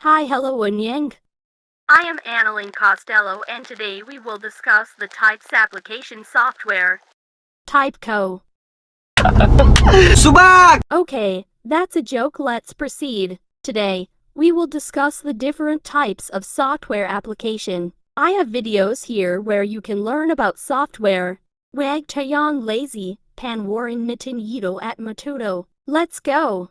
Hi, hello, Unyang. I am Annalyn Costello, and today we will discuss the types application software. Typeco. Subak! Okay, that's a joke. Let's proceed. Today, we will discuss the different types of software application. I have videos here where you can learn about software. Wag tayong lazy, panwarin nitin yito at matuto. Let's go.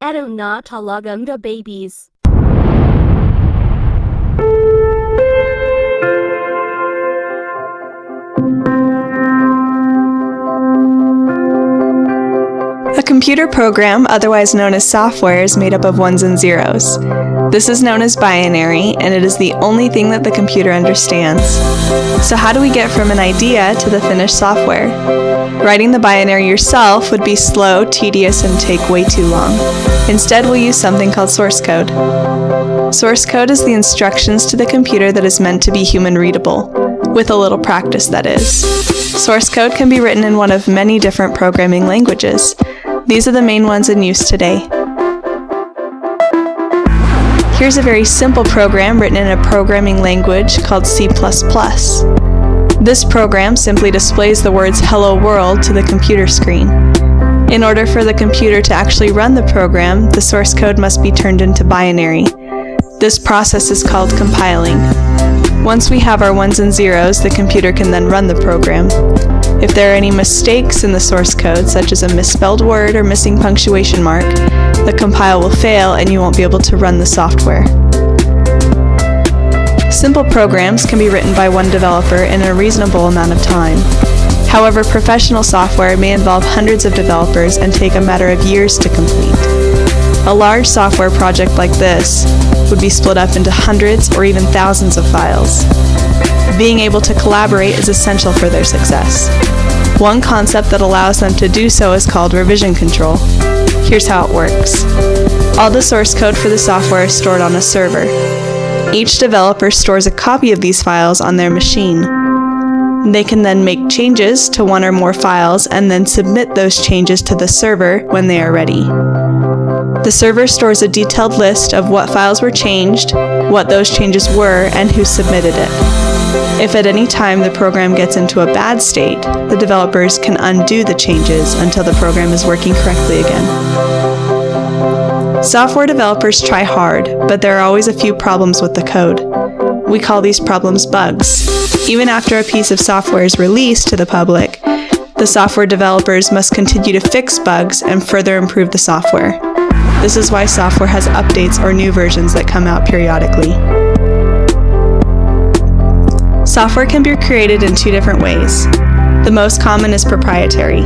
Eto na talagang the babies. A computer program, otherwise known as software, is made up of ones and zeros. This is known as binary, and it is the only thing that the computer understands. So how do we get from an idea to the finished software? Writing the binary yourself would be slow, tedious, and take way too long. Instead, we'll use something called source code. Source code is the instructions to the computer that is meant to be human readable, with a little practice, that is. Source code can be written in one of many different programming languages. These are the main ones in use today. Here's a very simple program written in a programming language called C++. This program simply displays the words "Hello World" to the computer screen. In order for the computer to actually run the program, the source code must be turned into binary. This process is called compiling. Once we have our ones and zeros, the computer can then run the program. If there are any mistakes in the source code, such as a misspelled word or missing punctuation mark, the compile will fail and you won't be able to run the software. Simple programs can be written by one developer in a reasonable amount of time. However, professional software may involve hundreds of developers and take a matter of years to complete. A large software project like this would be split up into hundreds or even thousands of files. Being able to collaborate is essential for their success. One concept that allows them to do so is called revision control. Here's how it works. All the source code for the software is stored on a server. Each developer stores a copy of these files on their machine. They can then make changes to one or more files and then submit those changes to the server when they are ready. The server stores a detailed list of what files were changed, what those changes were, and who submitted it. If at any time the program gets into a bad state, the developers can undo the changes until the program is working correctly again. Software developers try hard, but there are always a few problems with the code. We call these problems bugs. Even after a piece of software is released to the public, the software developers must continue to fix bugs and further improve the software. This is why software has updates or new versions that come out periodically. Software can be created in two different ways. The most common is proprietary.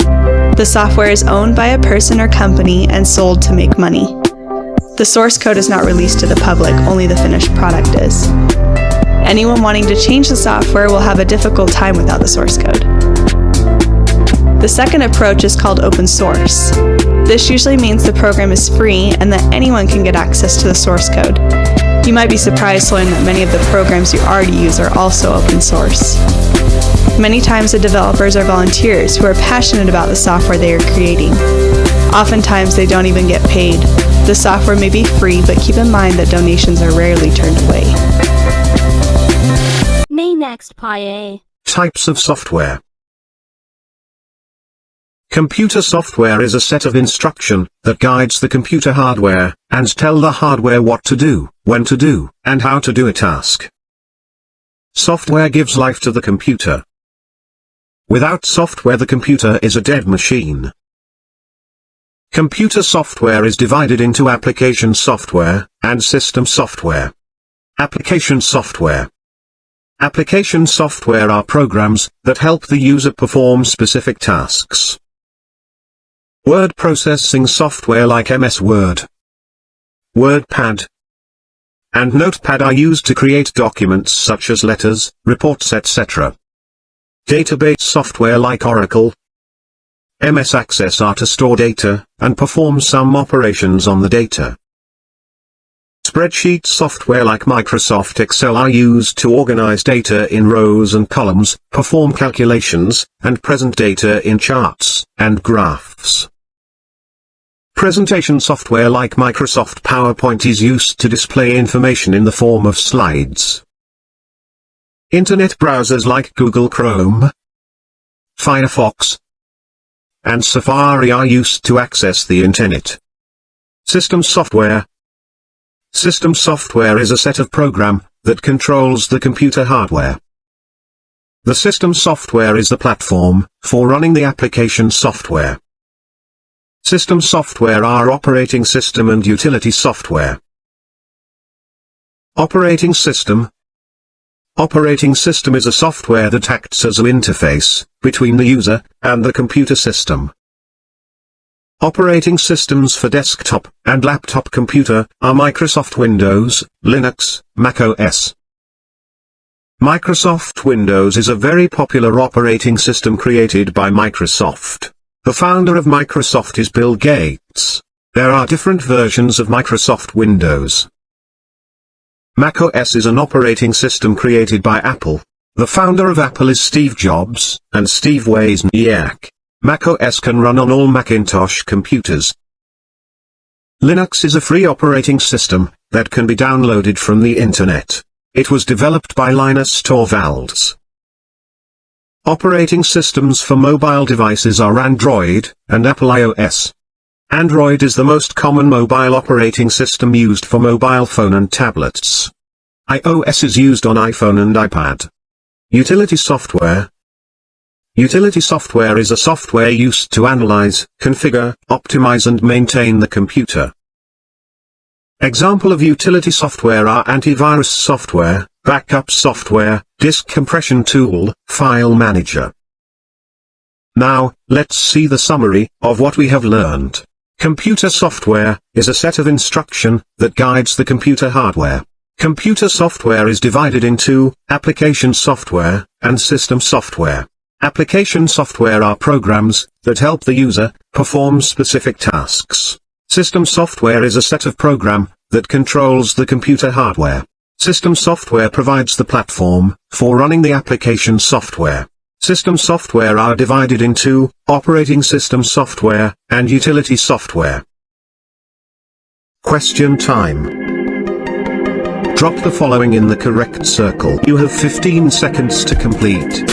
The software is owned by a person or company and sold to make money. The source code is not released to the public, only the finished product is. Anyone wanting to change the software will have a difficult time without the source code. The second approach is called open source. This usually means the program is free and that anyone can get access to the source code. You might be surprised to learn that many of the programs you already use are also open source. Many times the developers are volunteers who are passionate about the software they are creating. Oftentimes they don't even get paid. The software may be free, but keep in mind that donations are rarely turned away. May next pie. Types of software. Computer software is a set of instruction that guides the computer hardware and tell the hardware what to do, when to do, and how to do a task. Software gives life to the computer. Without software, the computer is a dead machine. Computer software is divided into application software and system software. Application software. Application software are programs that help the user perform specific tasks. Word processing software like MS Word, WordPad, and Notepad are used to create documents such as letters, reports, etc. Database software like Oracle, MS Access are to store data and perform some operations on the data. Spreadsheet software like Microsoft Excel are used to organize data in rows and columns, perform calculations, and present data in charts and graphs. Presentation software like Microsoft PowerPoint is used to display information in the form of slides. Internet browsers like Google Chrome, Firefox, and Safari are used to access the Internet. System software. System software is a set of program that controls the computer hardware. The system software is the platform for running the application software. System software are operating system and utility software. Operating system. Operating system is a software that acts as an interface between the user and the computer system. Operating systems for desktop and laptop computer are Microsoft Windows, Linux, Mac OS. Microsoft Windows is a very popular operating system created by Microsoft. The founder of Microsoft is Bill Gates. There are different versions of Microsoft Windows. Mac OS is an operating system created by Apple. The founder of Apple is Steve Jobs, and Steve Wozniak. Mac OS can run on all Macintosh computers. Linux is a free operating system that can be downloaded from the Internet. It was developed by Linus Torvalds. Operating systems for mobile devices are Android and Apple iOS. Android is the most common mobile operating system used for mobile phone and tablets. iOS is used on iPhone and iPad. Utility software. Utility software is a software used to analyze, configure, optimize and maintain the computer. Example of utility software are antivirus software, backup software, disk compression tool, file manager. Now, let's see the summary of what we have learned. Computer software is a set of instruction that guides the computer hardware. Computer software is divided into application software and system software. Application software are programs that help the user perform specific tasks. System software is a set of program that controls the computer hardware. System software provides the platform for running the application software. System software are divided into operating system software and utility software. Question time. Drop the following in the correct circle. You have 15 seconds to complete.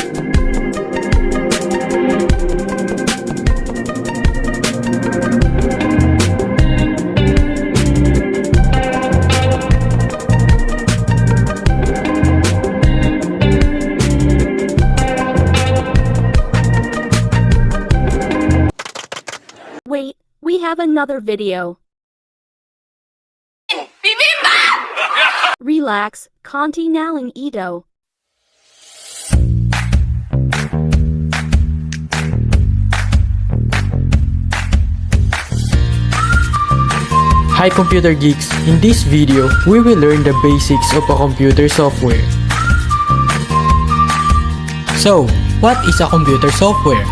Wait, we have another video. Relax, konti nalang ito. Hi computer geeks, in this video, we will learn the basics of a computer software. So, what is a computer software?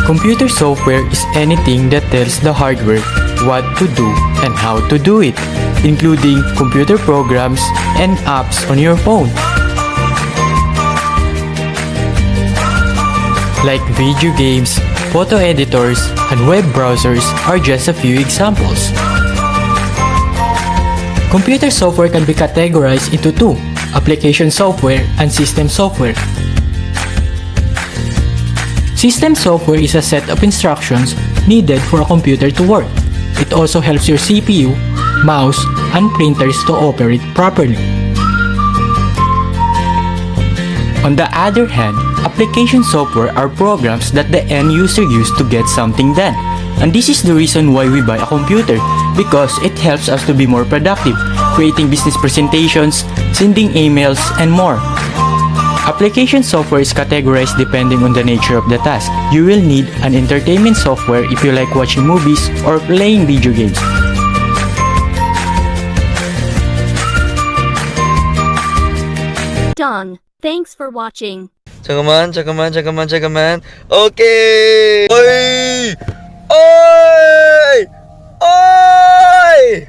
Computer software is anything that tells the hardware what to do and how to do it, including computer programs and apps on your phone. Like video games, photo editors, and web browsers are just a few examples. Computer software can be categorized into two, application software and system software. System software is a set of instructions needed for a computer to work. It also helps your CPU, mouse, and printers to operate properly. On the other hand, application software are programs that the end user uses to get something done. And this is the reason why we buy a computer, because it helps us to be more productive, creating business presentations, sending emails, and more. Application software is categorized depending on the nature of the task. You will need an entertainment software if you like watching movies or playing video games. Done. Thanks for watching. 잠깐만. 오케이. 어이! Oy! Oy!